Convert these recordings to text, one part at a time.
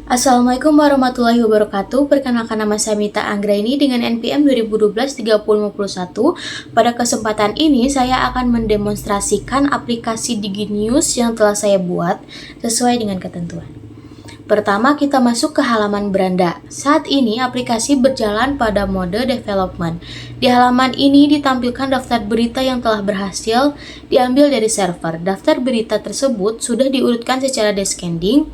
Assalamualaikum warahmatullahi wabarakatuh. Perkenalkan, nama saya Mita Anggraini dengan NPM 2012-3051. Pada kesempatan ini saya akan mendemonstrasikan aplikasi DigiNews yang telah saya buat sesuai dengan ketentuan. Pertama, kita masuk ke halaman beranda. Saat ini aplikasi berjalan pada mode development. Di halaman ini ditampilkan daftar berita yang telah berhasil diambil dari server. Daftar berita tersebut sudah diurutkan secara descending,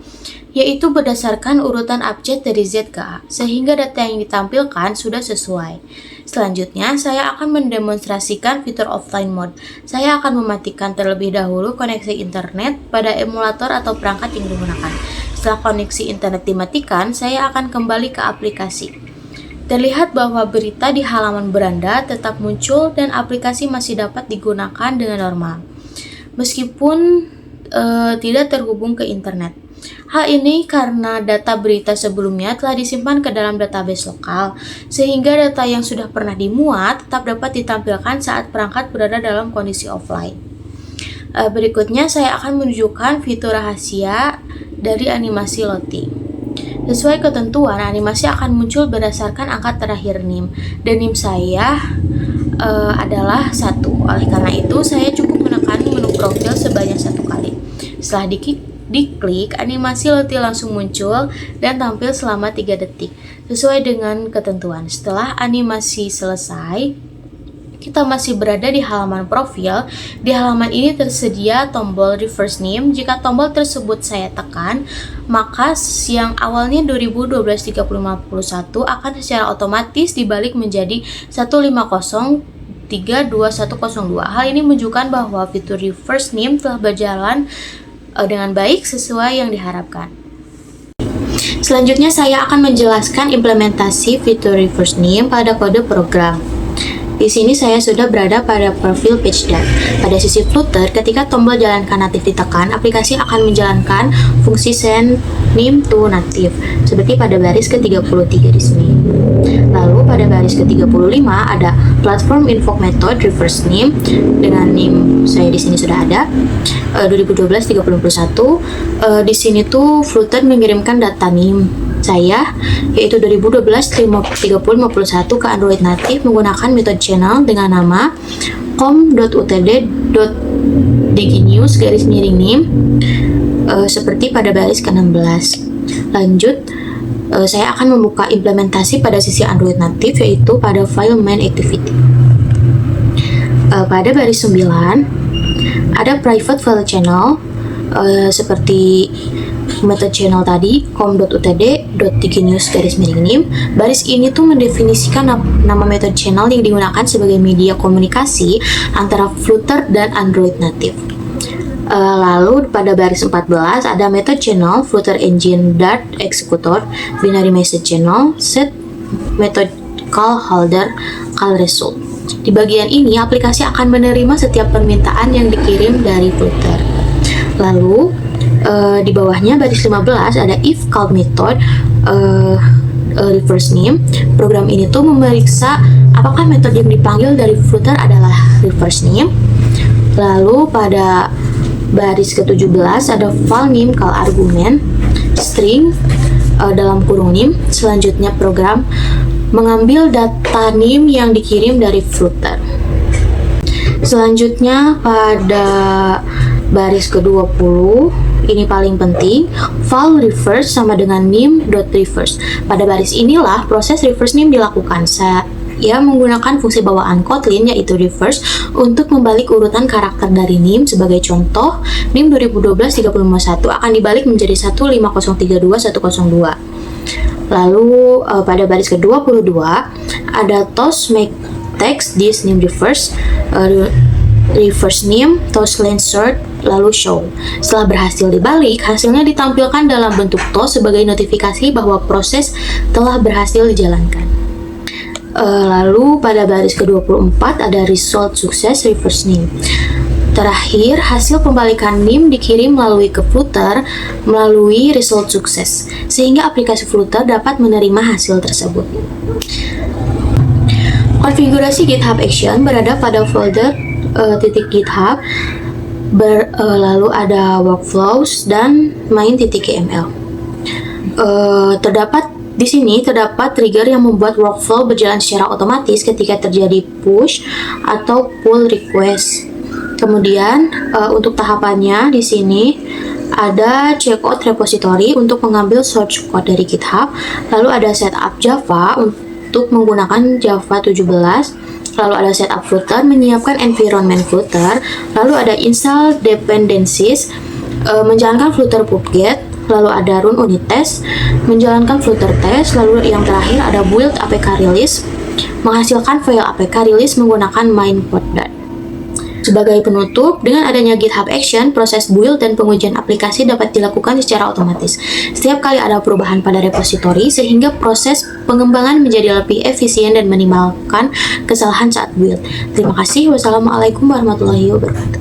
yaitu berdasarkan urutan abjad dari Z ke A, sehingga data yang ditampilkan sudah sesuai. Selanjutnya, saya akan mendemonstrasikan fitur offline mode. Saya akan mematikan terlebih dahulu koneksi internet pada emulator atau perangkat yang digunakan. Setelah koneksi internet dimatikan, saya akan kembali ke aplikasi. Terlihat bahwa berita di halaman beranda tetap muncul dan aplikasi masih dapat digunakan dengan normal, meskipun tidak terhubung ke internet. Hal ini karena data berita sebelumnya telah disimpan ke dalam database lokal, sehingga data yang sudah pernah dimuat tetap dapat ditampilkan saat perangkat berada dalam kondisi offline. Berikutnya saya akan menunjukkan fitur rahasia dari animasi loading. Sesuai ketentuan, animasi akan muncul berdasarkan angka terakhir NIM, dan NIM saya adalah 1. Oleh karena itu, saya cukup menekan menu profil sebanyak 1 kali. Setelah diklik, animasi loading langsung muncul dan tampil selama 3 detik, sesuai dengan ketentuan. Setelah animasi selesai, kita masih berada di halaman profil. Di halaman ini tersedia tombol reverse name. Jika tombol tersebut saya tekan, maka yang awalnya 2012-3051 akan secara otomatis dibalik menjadi 150-32102. Hal ini menunjukkan bahwa fitur reverse name telah berjalan dengan baik sesuai yang diharapkan. Selanjutnya saya akan menjelaskan implementasi fitur reverse name pada kode program. Di sini saya sudah berada pada profil PageDart. Pada sisi footer, ketika tombol jalankan native ditekan, aplikasi akan menjalankan fungsi send name to native, seperti pada baris ke-33 di sini. Lalu pada baris ke-35 ada platform invoke method reverse name dengan name saya di sini sudah ada 2012-3051. Di sini tuh Flutter mengirimkan data name saya, yaitu 2012-3051 ke Android native menggunakan metode channel dengan nama com.utd.diginews _name seperti pada baris ke-16. Lanjut, saya akan membuka implementasi pada sisi Android native, yaitu pada file main activity. Pada baris 9 ada private file channel seperti method channel tadi, com.utd.diginews _name. Baris ini tuh mendefinisikan nama method channel yang digunakan sebagai media komunikasi antara Flutter dan Android native. Lalu pada baris 14 ada method channel Flutter engine dart executor binary message channel set method call holder call result. Di bagian ini aplikasi akan menerima setiap permintaan yang dikirim dari Flutter. Lalu di bawahnya baris 15 ada if called method reverse name. Program ini tuh memeriksa apakah metode yang dipanggil dari Flutter adalah reverse name. Lalu pada baris ke-17 ada file name call argument string dalam kurung name. Selanjutnya program mengambil data name yang dikirim dari Flutter. Selanjutnya pada baris ke-20, ini paling penting, file reverse sama dengan name.reverse. Pada baris inilah proses reverse name dilakukan. Saya menggunakan fungsi bawaan Kotlin, yaitu reverse, untuk membalik urutan karakter dari name. Sebagai contoh, name 2012-3051 akan dibalik menjadi 15032-102. Lalu pada baris ke-22 ada toss make text this name reverse name, toss line sort, lalu show. Setelah berhasil dibalik, hasilnya ditampilkan dalam bentuk toss sebagai notifikasi bahwa proses telah berhasil dijalankan. Lalu pada baris ke-24 ada result sukses reverse name. Terakhir, hasil pembalikan name dikirim melalui ke Flutter melalui result sukses, sehingga aplikasi Flutter dapat menerima hasil tersebut. Konfigurasi GitHub Action berada pada folder .github, lalu ada workflows dan main.yml. Di sini terdapat trigger yang membuat workflow berjalan secara otomatis ketika terjadi push atau pull request. Kemudian untuk tahapannya di sini ada checkout repository untuk mengambil source code dari GitHub, lalu ada setup Java untuk menggunakan Java 17, lalu ada setup Flutter menyiapkan environment Flutter, lalu ada install dependencies, menjalankan Flutter pubget, lalu ada run unit test, menjalankan Flutter test, lalu yang terakhir ada build APK release, menghasilkan file APK release menggunakan main.dat. Sebagai penutup, dengan adanya GitHub Action, proses build dan pengujian aplikasi dapat dilakukan secara otomatis. Setiap kali ada perubahan pada repositori, sehingga proses pengembangan menjadi lebih efisien dan minimalkan kesalahan saat build. Terima kasih. Wassalamualaikum warahmatullahi wabarakatuh.